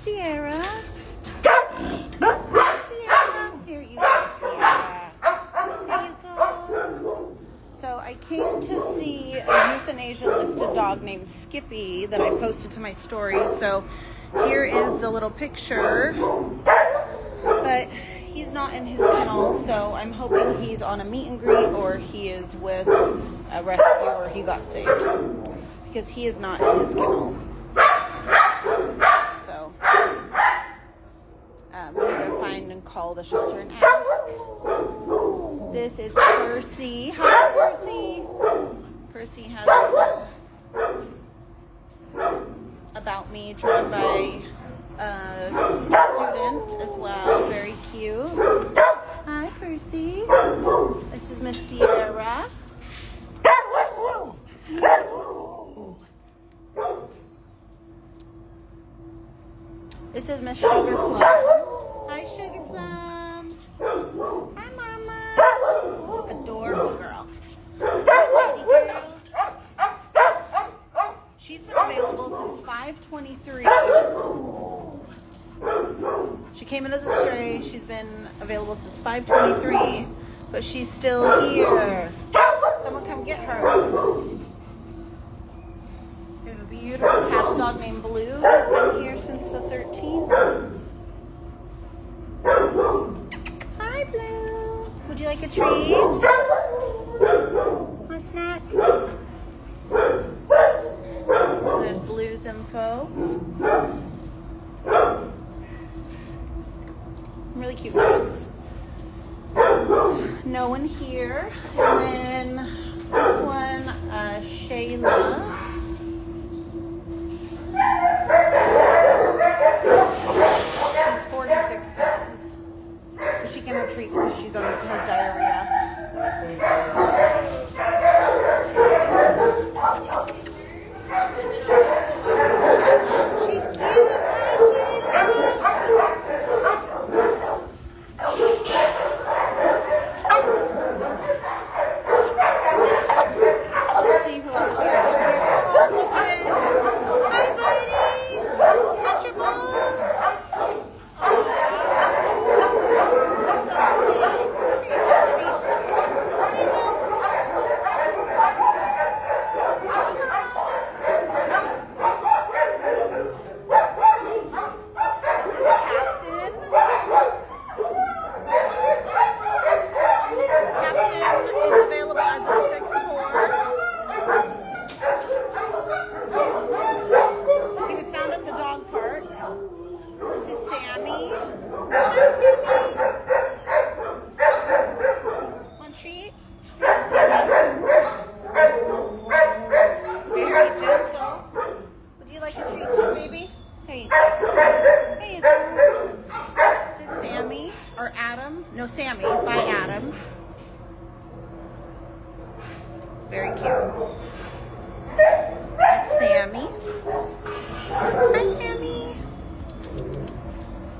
Sierra. Sierra. Here you go, Sierra. There you go. So I came to see a euthanasia listed dog named Skippy that I posted to my stories. So here is the little picture. But he's not in his kennel, so I'm hoping he's on a meet and greet or he is with a rescue or he got saved. Because he is not in his kennel. So we either find and call the shelter and ask. This is Percy. Hi, Percy. Percy has about me drawn by a student as well. Very cute. Hi, Percy. This is Miss Sierra. This is Miss Sugar Plum. Hi, Sugar Plum. Hi, Mama. Adorable girl. Hi, girl. She's been available since 5/23. She came in as a stray. She's been available since 5/23, but she's still here. Someone come get her. We have a beautiful cattle dog named Blue who's been here since the 13th. Hi, Blue. Would you like a treat? Want a snack? There's Blue's info. Really cute dogs. No one here. And then this one, Shayla. She's 46 pounds. She can have treats because she's has diarrhea. She's cute. Let's see who else we have here. Oh, look at it. Hi, buddy. That's your mom. Sammy by Adam. Very cute. That's Sammy. Hi, Sammy.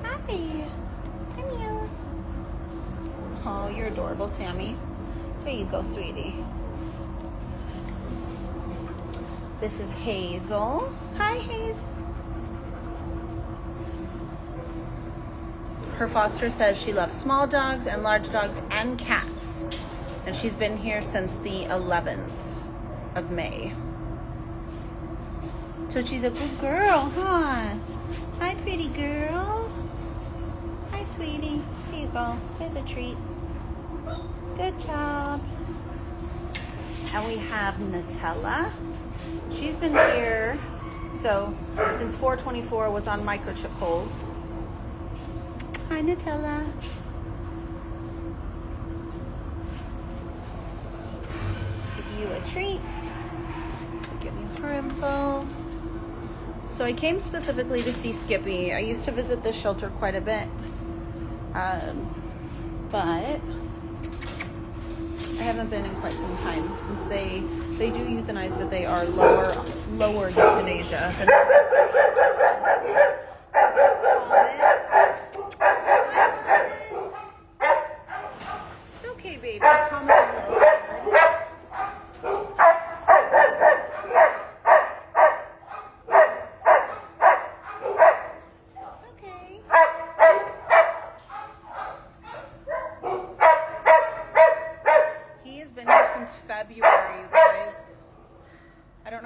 Hi. Come here. Oh, you're adorable, Sammy. There you go, sweetie. This is Hazel. Hi, Hazel. Her foster says she loves small dogs and large dogs and cats. And she's been here since the 11th of May. So she's a good girl, huh? Hi, pretty girl. Hi, sweetie. Here you go. Here's a treat. Good job. And we have Nutella. She's been here, so since 4/24 was on microchip hold. Hi, Nutella. Give you a treat. Give you her info. So I came specifically to see Skippy. I used to visit this shelter quite a bit, but I haven't been in quite some time since they do euthanize, but they are lower euthanasia than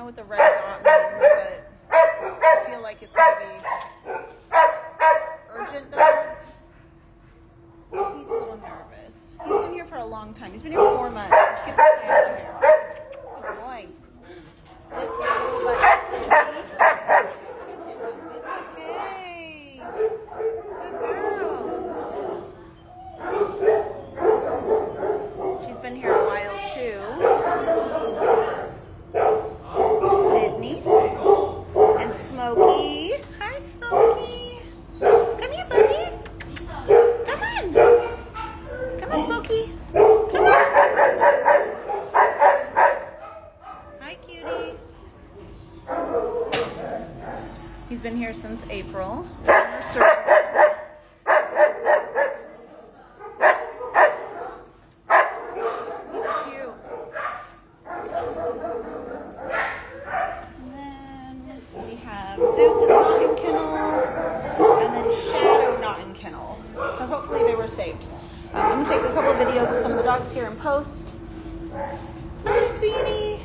know what the red dot means, but I feel like it's maybe urgent dog. He's a little nervous. He's been here for a long time. He's been here 4 months. Let's get this guy in here. Good boy. This little button. It's okay. Good girl. She's been here a while too. Sydney and Smokey. Hi, Smokey. Come here, buddy. Come on. Come on, Smokey. Come on. Hi, cutie. He's been here since April. Zeus is not in kennel, and then Shadow not in kennel. So hopefully they were saved. I'm going to take a couple of videos of some of the dogs here and post. Hi, sweetie.